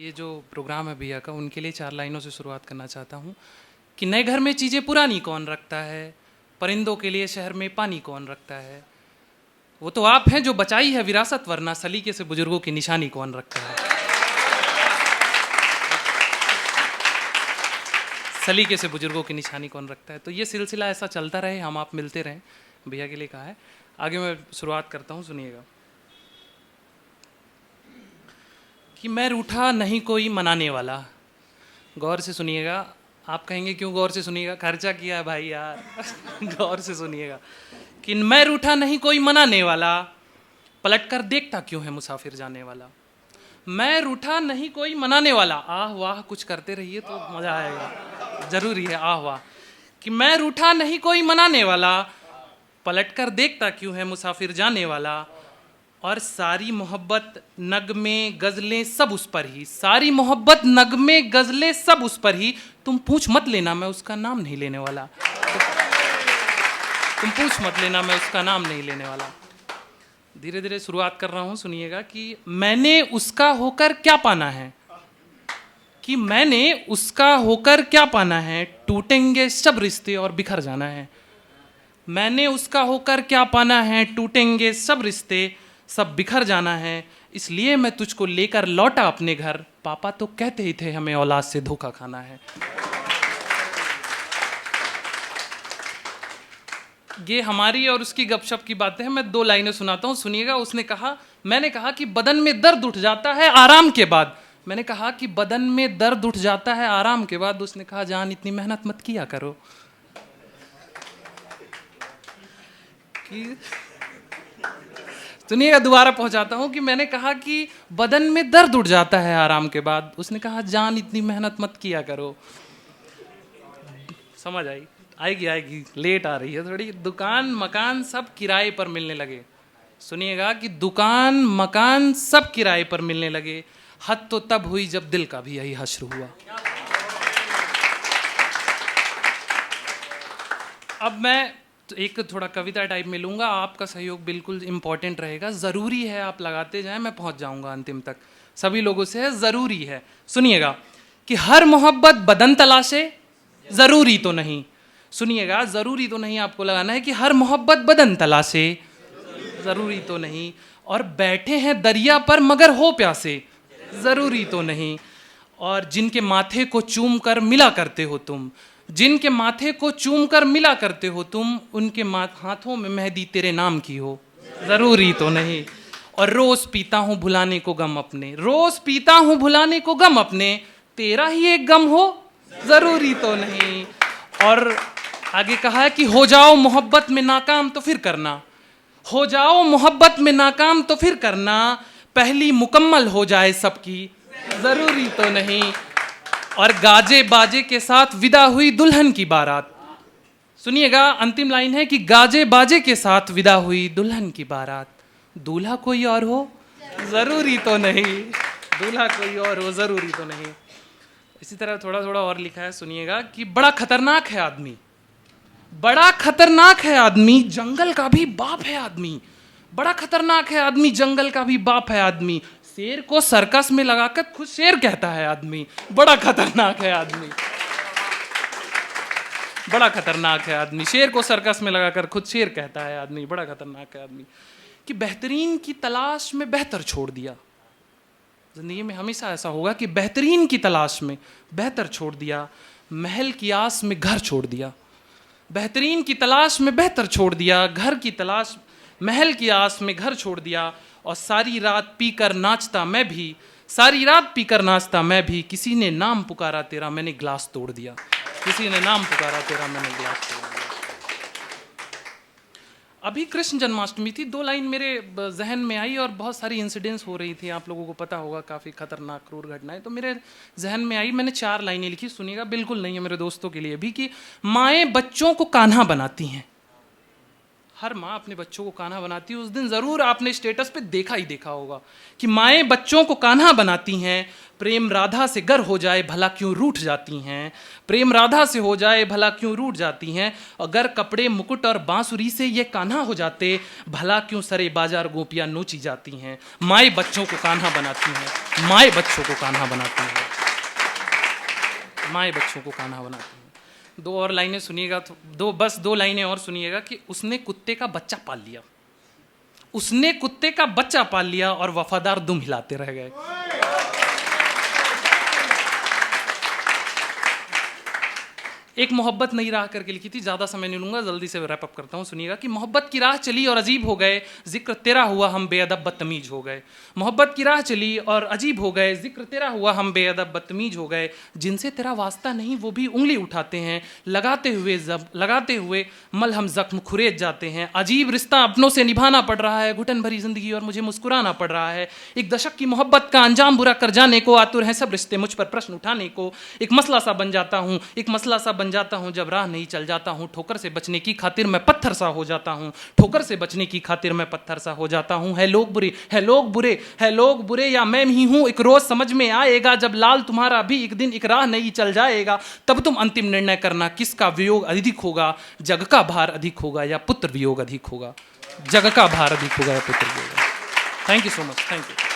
ये जो प्रोग्राम है भैया का, उनके लिए 4 लाइनों से शुरुआत करना चाहता हूँ कि नए घर में चीज़ें पुरानी कौन रखता है, परिंदों के लिए शहर में पानी कौन रखता है। वो तो आप हैं जो बचाई है विरासत, वरना सलीके से बुजुर्गों की निशानी कौन रखता है। सलीके से बुजुर्गों की निशानी कौन रखता है। तो ये सिलसिला ऐसा चलता रहे, हम आप मिलते रहें, भैया के लिए कहा है। आगे मैं शुरुआत करता हूँ, सुनिएगा कि मैं रूठा नहीं कोई मनाने वाला। गौर से सुनिएगा। आप कहेंगे क्यों गौर से सुनिएगा, खर्चा किया है भाई यार। गौर से सुनिएगा कि मैं रूठा नहीं कोई मनाने वाला, पलट कर देखता क्यों है मुसाफिर जाने वाला। मैं रूठा नहीं कोई मनाने वाला, आह वाह कुछ करते रहिए तो मजा आएगा, जरूरी है आह वाह। कि मैं रूठा नहीं कोई मनाने वाला, पलट कर देखता क्यों है मुसाफिर जाने वाला। और सारी मोहब्बत नगमे गजलें सब उस पर ही, सारी मोहब्बत नगमे गजलें सब उस पर ही। तुम पूछ मत लेना मैं उसका नाम नहीं लेने वाला, तुम पूछ मत लेना मैं उसका नाम नहीं लेने वाला। धीरे धीरे शुरुआत कर रहा हूं, सुनिएगा कि मैंने उसका होकर क्या पाना है, कि मैंने उसका होकर क्या पाना है। टूटेंगे सब रिश्ते और बिखर जाना है। मैंने उसका होकर क्या पाना है, टूटेंगे सब रिश्ते सब बिखर जाना है। इसलिए मैं तुझको लेकर लौटा अपने घर, पापा तो कहते ही थे हमें औलाद से धोखा खाना है। ये हमारी और उसकी गपशप की बातें हैं। मैं 2 लाइनें सुनाता हूं, सुनिएगा। उसने कहा, मैंने कहा कि बदन में दर्द उठ जाता है आराम के बाद। मैंने कहा कि बदन में दर्द उठ जाता है आराम के बाद। उसने कहा, जान इतनी मेहनत मत किया करो। कि सुनिएगा, दोबारा पहुंचाता हूं कि मैंने कहा कि बदन में दर्द उठ जाता है आराम के बाद। उसने कहा, जान इतनी मेहनत मत किया करो। समझ आई? आएगी आएगी, लेट आ रही है थोड़ी। दुकान मकान सब किराए पर मिलने लगे। सुनिएगा कि दुकान मकान सब किराए पर मिलने लगे। हद तो तब हुई जब दिल का भी यही हश्र हुआ। अब मैं एक थोड़ा कविता टाइप में लूंगा, आपका सहयोग बिल्कुल इंपॉर्टेंट रहेगा, जरूरी है आप लगाते जाएं, मैं पहुंच जाऊंगा अंतिम तक। सभी लोगों से है, जरूरी है। सुनिएगा कि हर मोहब्बत बदन तलाशे, जरूरी तो नहीं। सुनिएगा, जरूरी तो नहीं आपको लगाना है कि हर मोहब्बत बदन तलाशे, जरूरी तो नहीं। और बैठे हैं दरिया पर मगर हो प्यासे, जरूरी तो नहीं। और जिनके माथे को चूम कर मिला करते हो तुम, जिनके माथे को चूम कर मिला करते हो तुम, उनके हाथों में मेहंदी तेरे नाम की हो, जरूरी तो नहीं। और रोज पीता हूं भुलाने को गम अपने, रोज पीता हूं भुलाने को गम अपने, तेरा ही एक गम हो, जरूरी तो नहीं। और आगे कहा है कि हो जाओ मोहब्बत में नाकाम तो फिर करना, हो जाओ मोहब्बत में नाकाम तो फिर करना, पहली मुकम्मल हो जाए सबकी, जरूरी तो नहीं। और गाजे बाजे के साथ विदा हुई दुल्हन की बारात। सुनिएगा, अंतिम लाइन है कि गाजे बाजे के साथ विदा हुई दुल्हन की बारात, दूल्हा कोई और हो, जरूरी तो नहीं। दूल्हा कोई और हो, जरूरी तो नहीं। इसी तरह थोड़ा थोड़ा और लिखा है, सुनिएगा कि बड़ा खतरनाक है आदमी, बड़ा खतरनाक है आदमी, जंगल का भी बाप है आदमी। बड़ा खतरनाक है आदमी, जंगल का भी बाप है आदमी, शेर को सर्कस में लगाकर खुद शेर कहता है आदमी। बड़ा खतरनाक है आदमी, बड़ा खतरनाक है आदमी, शेर को सर्कस में लगाकर खुद शेर कहता है आदमी। बड़ा खतरनाक है आदमी। कि बेहतरीन की तलाश में बेहतर छोड़ दिया। जिंदगी में हमेशा ऐसा होगा कि बेहतरीन की तलाश में बेहतर छोड़ दिया, महल की आस में घर छोड़ दिया। बेहतरीन की तलाश में बेहतर छोड़ दिया, घर की तलाश, महल की आस में घर छोड़ दिया। और सारी रात पीकर नाचता मैं भी, सारी रात पीकर नाचता मैं भी, किसी ने नाम पुकारा तेरा मैंने ग्लास तोड़ दिया, किसी ने नाम पुकारा तेरा मैंने ग्लास तोड़ दिया। अभी कृष्ण जन्माष्टमी थी, 2 लाइन मेरे जहन में आई और बहुत सारी इंसिडेंट्स हो रही थी, आप लोगों को पता होगा, काफ़ी खतरनाक क्रूर घटनाएं, तो मेरे जहन में आई। मैंने 4 लाइनें लिखी, सुनिएगा, बिल्कुल नहीं है मेरे दोस्तों के लिए भी। कि माएँ बच्चों को कान्हा बनाती हैं, हर माँ अपने बच्चों को कान्हा बनाती है। उस दिन ज़रूर आपने स्टेटस पे देखा ही देखा होगा कि माएँ बच्चों को कान्हा बनाती हैं। प्रेम राधा से गर हो जाए भला क्यों रूठ जाती हैं, प्रेम राधा से हो जाए भला क्यों रूठ जाती हैं। अगर कपड़े मुकुट और बांसुरी से ये कान्हा हो जाते भला क्यों सरे बाजार गोपियाँ नोची जाती हैं। माएँ बच्चों को कान्हा बनाती हैं, माएँ बच्चों को कान्हा बनाती हैं, माएँ बच्चों को कान्हा बनाती हैं। दो और लाइनें सुनिएगा, तो बस दो लाइनें और सुनिएगा कि उसने कुत्ते का बच्चा पाल लिया, उसने कुत्ते का बच्चा पाल लिया और वफादार दुम हिलाते रह गए। एक मोहब्बत नई राह करके लिखी थी, ज़्यादा समय नहीं लूंगा, जल्दी से रैप अप करता हूँ, सुनिएगा कि मोहब्बत की राह चली और अजीब हो गए, जिक्र तेरा हुआ हम बेअदब बदतमीज हो गए। मोहब्बत की राह चली और अजीब हो गए, जिक्र तेरा हुआ हम बेअदब बदतमीज हो गए। जिनसे तेरा वास्ता नहीं वो भी उंगली उठाते हैं, लगाते हुए मलहम जख्म खुरेद जाते हैं। अजीब रिश्ता अपनों से निभाना पड़ रहा है, घुटन भरी जिंदगी और मुझे मुस्कुराना पड़ रहा है। एक दशक की मोहब्बत का अंजाम बुरा कर जाने को आतुर हैं सब रिश्ते मुझ पर प्रश्न उठाने को। एक मसला सा बन जाता हूँ, एक मसला सा बन जाता हूं जब राह नहीं चल जाता हूं। ठोकर से बचने की खातिर मैं पत्थर सा हो जाता हूं, ठोकर से बचने की खातिर मैं पत्थर सा हो जाता हूं। है लोग बुरे, है लोग बुरे, है लोग बुरे या मैं ही हूं, एक रोज समझ में आएगा जब लाल तुम्हारा भी एक दिन एक राह नहीं चल जाएगा। तब तुम अंतिम निर्णय करना किसका वियोग अधिक होगा, जग का भार अधिक होगा या पुत्र वियोग अधिक होगा। जग का भार अधिक होगा या पुत्र वियोग। Thank you so much, thank you.